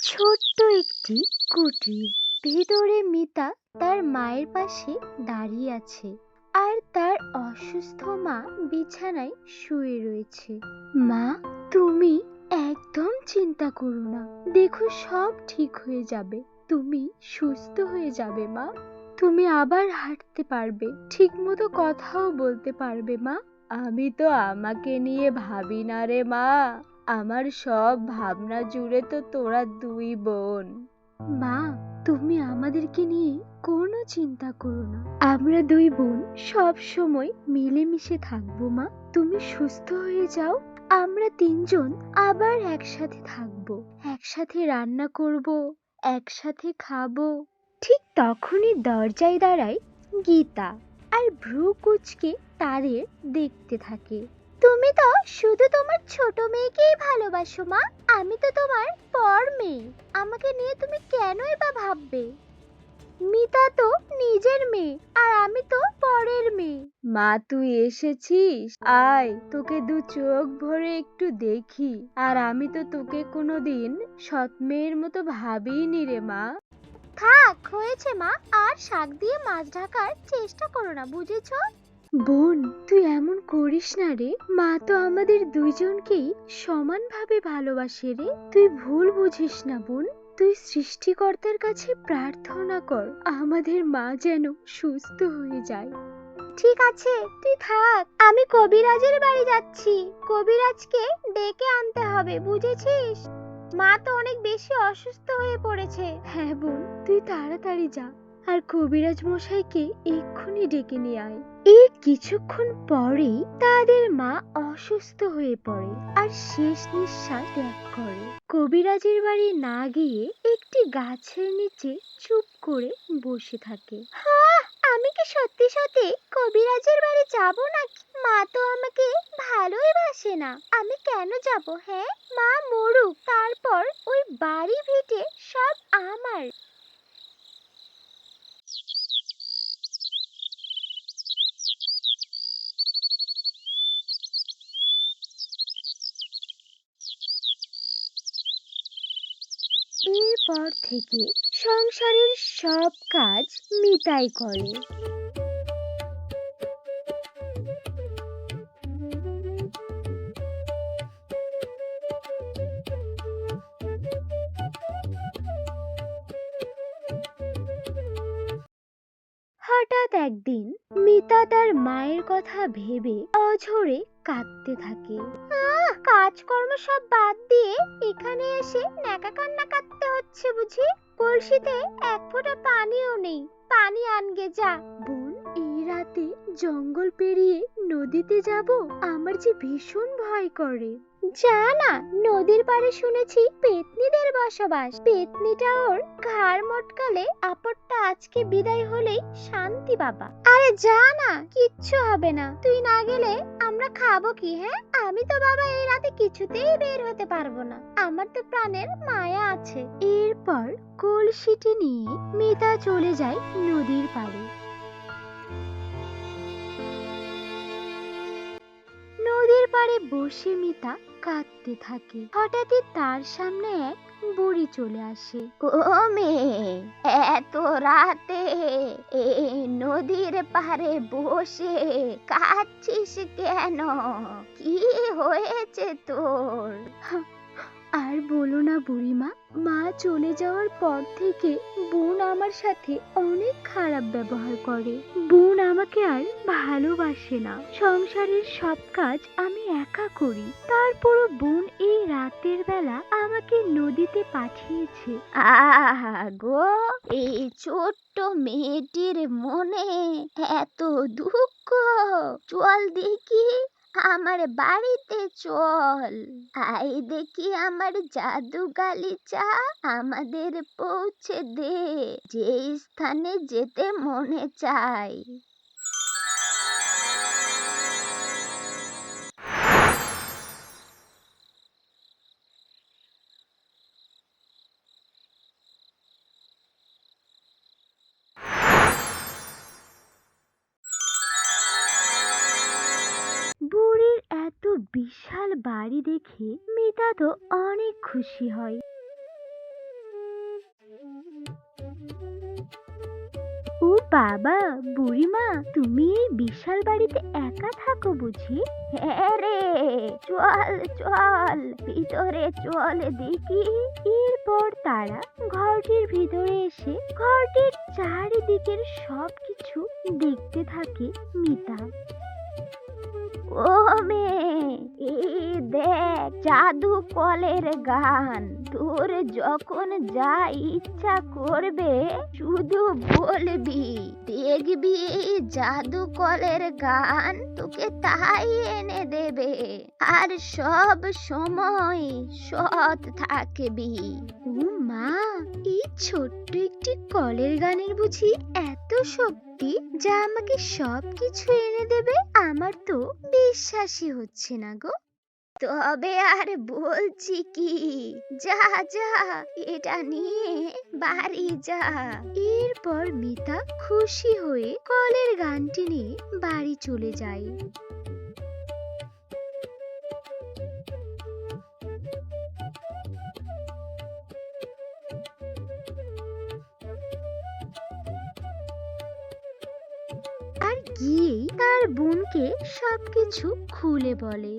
ছোট্ট একটি কুটির, ভেতরে মিতা তার মায়ের পাশে দাঁড়িয়ে আছে আর তার অসুস্থ মা বিছানায় শুয়ে রয়েছে। মা, তুমি একদম চিন্তা করো না, দেখো সব ঠিক হয়ে যাবে, তুমি সুস্থ হয়ে যাবে মা। তুমি আবার হাঁটতে পারবে, ঠিক মতো কথাও বলতে পারবে মা। আমি তো আমাকে নিয়ে ভাবি না রে মা, আমার সব ভাবনা জুড়ে তো তোরা দুই বোন। মা, তুমি আমাদেরকে নিয়ে কোনো চিন্তা করো না, আমরা দুই বোন সব সময় মিলেমিশে থাকবো মা। তুমি সুস্থ হয়ে যাও, আমরা তিনজন আবার একসাথে থাকবো, একসাথে রান্না করব, একসাথে খাবো। ঠিক তখনই দরজায় দাঁড়ায় গীতা আর ভ্রু কুঁচকে তাদের দেখতে থাকে। তুমি তো শুধু তোমার ছোট মেয়েকেই ভালোবাসো মা, আমি তো তোমার পর মেয়ে, আমাকে নিয়ে তুমি কেনই বা ভাববে? মিতা তো নিজের মেয়ে আর আমি তো পরের মেয়ে। মা, তুই এসেছিস, আয় তোকে দু চোখ ভরে একটু দেখি। আর আমি তো তোকে কোনোদিন সৎ মেয়ের মতো ভাবিনি রে মা। থাক, হয়েছে মা, আর শাক দিয়ে মাছ ঢাকার চেষ্টা করো না, বুঝেছো? বোন, তুই এমন করিস না রে, মা তো আমাদের দুইজনকেই সমানভাবে ভালোবাসে রে, তুই ভুল বুঝিস না বোন। তুই সৃষ্টিকর্তার কাছে প্রার্থনা কর আমাদের মা যেন সুস্থ হয়ে যায়। ঠিক আছে, তুই থাক, আমি কবিরাজের বাড়ি যাচ্ছি, কবিরাজকে ডেকে আনতে হবে, বুঝেছিস? মা তো অনেক বেশি অসুস্থ হয়ে পড়েছে। হ্যাঁ বোন, তুই তাড়াতাড়ি যা আর কবিরাজ মশাইকে এক্ষুনি ডেকে নিয়ে আয়। এর কিছুক্ষণ পরেই তাদের মা অসুস্থ হয়ে পড়ে আর শেষ নিঃশ্বাস ত্যাগ করে। কবিরাজের বাড়ি না গিয়ে একটি গাছের নিচে চুপ করে বসে থাকে। আমি কি সত্যি সত্যি কবিরাজের বাড়ি যাব নাকি? মা তো আমাকে ভালোই বাসে না, আমি কেন যাব? হ্যাঁ, মা মরুক, তারপর ওই বাড়ি ভিটে সব আমার। এরপর থেকে সংসারের সব কাজ মিতাই করে। হঠাৎ একদিন মিতা তার মায়ের কথা ভেবে অঝরে কাঁদতে থাকে। কাজকর্ম সব বাদ দিয়ে এখানে এসে ন্যাকা কান্না কাটতে হচ্ছে বুঝি? কলসিতে এক ফোঁটা পানিও নেই, পানি আনগে যা। বোন, এই রাতে জঙ্গল পেরিয়ে নদীতে যাব, আমার যে ভীষণ ভয় করে। যা না, নদীর পাড়ে শুনেছি পেতনিদের বসবাস, পেতনিটা ওর ঘাড় মটকালে আপদটা আজকে বিদায় হলেই শান্তি বাবা। আরে যা না, কিচ্ছু হবে না, তুই না গেলে আমরা খাবো কি? হ্যাঁ, আমি তো বাবা এই রাতে কিছুতেই বের হতে পারবো না, আমার তো প্রাণের মায়া আছে। এরপর কলসিটি নিয়ে মিতা চলে যায় নদীর পাড়ে। নদীর পাড়ে বসে মিতা কাঁদতে থাকে। হঠাৎই তার সামনে এক বুড়ি চলে আসে। ও মেয়ে, এত রাতে এই নদীর পাড়ে বসে কাঁদছিস কেন? কি হয়েছে তোর? আর বলো না বুড়িমা, মা চলে যাওয়ার পর থেকে বোন আমার সাথে অনেক খারাপ ব্যবহার করে। বোন আমাকে আর ভালোবাসে না, সংসারের সব কাজ আমি একা করি, তারপরও বোন এই রাতের বেলা আমাকে নদীতে পাঠিয়েছে। আহা গো, এই ছোট্ট মেয়েটির মনে এত দুঃখ, চল দেখি আমার বাড়িতে চল, আই দেখি আমার জাদু গালিচা আমাদের পৌঁছে দে যে স্থানে যেতে মনে চায়। বুড়ির এত বিশাল বাড়ি দেখে মিতা তো অনেক খুশি হয়। বাবা, বুড়িমা, তুমি এই বিশাল বাড়িতে একা থাকো বুঝি? হ্যাঁ রে, চল চল ভিতরে চল দেখি। এরপর তারা ঘরটির ভিতরে এসে ঘরটির চারিদিকের সবকিছু দেখতে থাকে মিতা। ও মেয়ে, এই দেখ জাদু কলের গান। তোর যখন যা ইচ্ছা করবে শুধু বলবি, দেখবি এই জাদু কলের গান তোকে তাই এনে দেবে, আর সব সময় সৎ থাকবি। ও মা, এই ছোট্ট একটি কলের গানের বুঝি এত শক্তি যা আমাকে সবকিছু এনে দেবে? আমার তো বিশ্বাসই হচ্ছে না গো। তবে আর বলছি কি, যা যা এটা নিয়ে বাড়ি যা। এরপর মিতা খুশি হয়ে কলের গানটি নিয়ে বাড়ি চলে যায়। আর গিয়েই তার বোনকে সবকিছু খুলে বলে।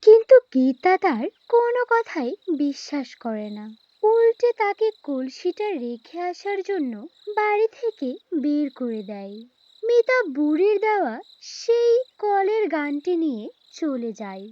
কিন্তু গীতা তার কোনো কথাই বিশ্বাস করে না। উল্টে তাকে কলসিটা রেখে আসার জন্য বাড়ি থেকে বের করে দেয়। মিতা বুড়ির দেওয়া সেই কলের গানটি নিয়ে চলে যায়।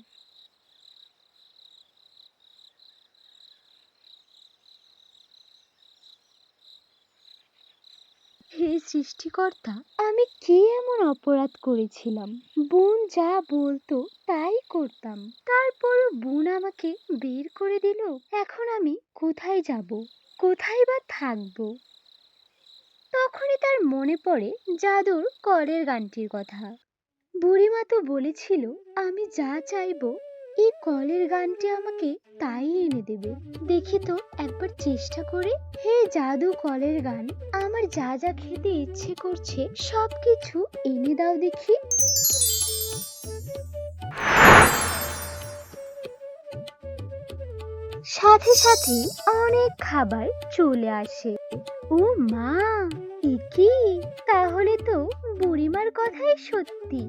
হে সৃষ্টিকর্তা, আমি কি এমন অপরাধ করেছিলাম? বোন যা বলতো তাই করতাম, তারপরও বোন আমাকে বের করে দিল। এখন আমি কোথায় যাব, কোথায় বা থাকবো? তখনই তার মনে পড়ে জাদুর কলের গানটির কথা। বুড়িমা তো বলেছিল আমি যা চাইবো এই কলের গানটি আমাকে তাই এনে দেবে। দেখি তো একবার চেষ্টা করে। হে জাদু কলের গান, আমার যা যা খেতে ইচ্ছে করছে সবকিছু এনে দাও দেখি। সাথে সাথে অনেক খাবার চলে আসে। ও মা, এ কি? তাহলে তো বুড়িমার কথাই সত্যি।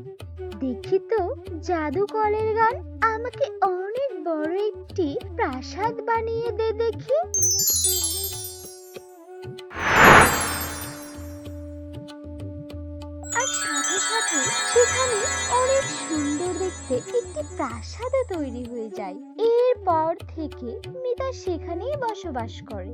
দেখি তো জাদু কলের গান আমাকে অনেক বড় একটি প্রাসাদ বানিয়ে দে দেখি। আর সাথে সাথে সেখানে অনেক সুন্দর দেখতে একটি প্রাসাদও তৈরি হয়ে যায়। এরপর থেকে মিতা সেখানেই বসবাস করে।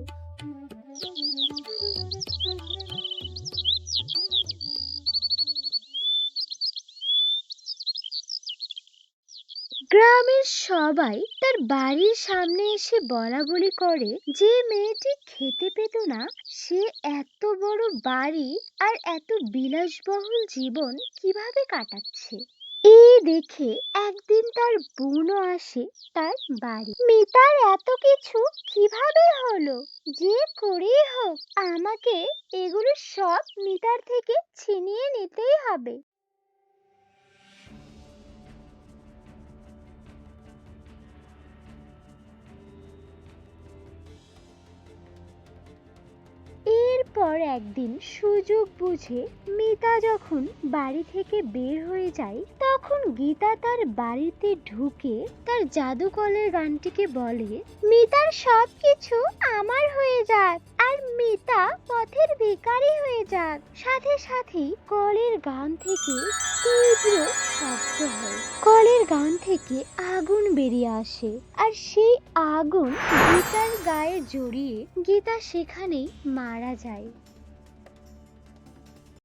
গ্রামের সবাই তার বাড়ির সামনে এসে বলা বলি করে যে মেয়েটি খেতে পেত না সে এত বড় বাড়ি আর এত বিলাসবহুল জীবন কিভাবে কাটাচ্ছে। এই দেখে একদিন তার বোনও আসে তার বাড়ি। মিতার এত কিছু কিভাবে হলো? যে করেই হোক আমাকে এগুলো সব মিতার থেকে ছিনিয়ে নিতেই হবে। এরপর একদিন সুযোগ বুঝে মিতা যখন বাড়ি থেকে বের হয়ে যায় তখন গীতা তার বাড়িতে ঢুকে তার জাদু কলের গানটিকে বলে, মিতার সবকিছু আমার হয়ে যাক আর মিতা পথের ভিখারি হয়ে যাক। সাথে সাথেই কলের গান থেকে তীব্র শব্দ হয়। কলের গান থেকে আগুন বেরিয়ে আসে আর সেই আগুন গীতার গায়ে জড়িয়ে গীতা সেখানেই মারা যায়।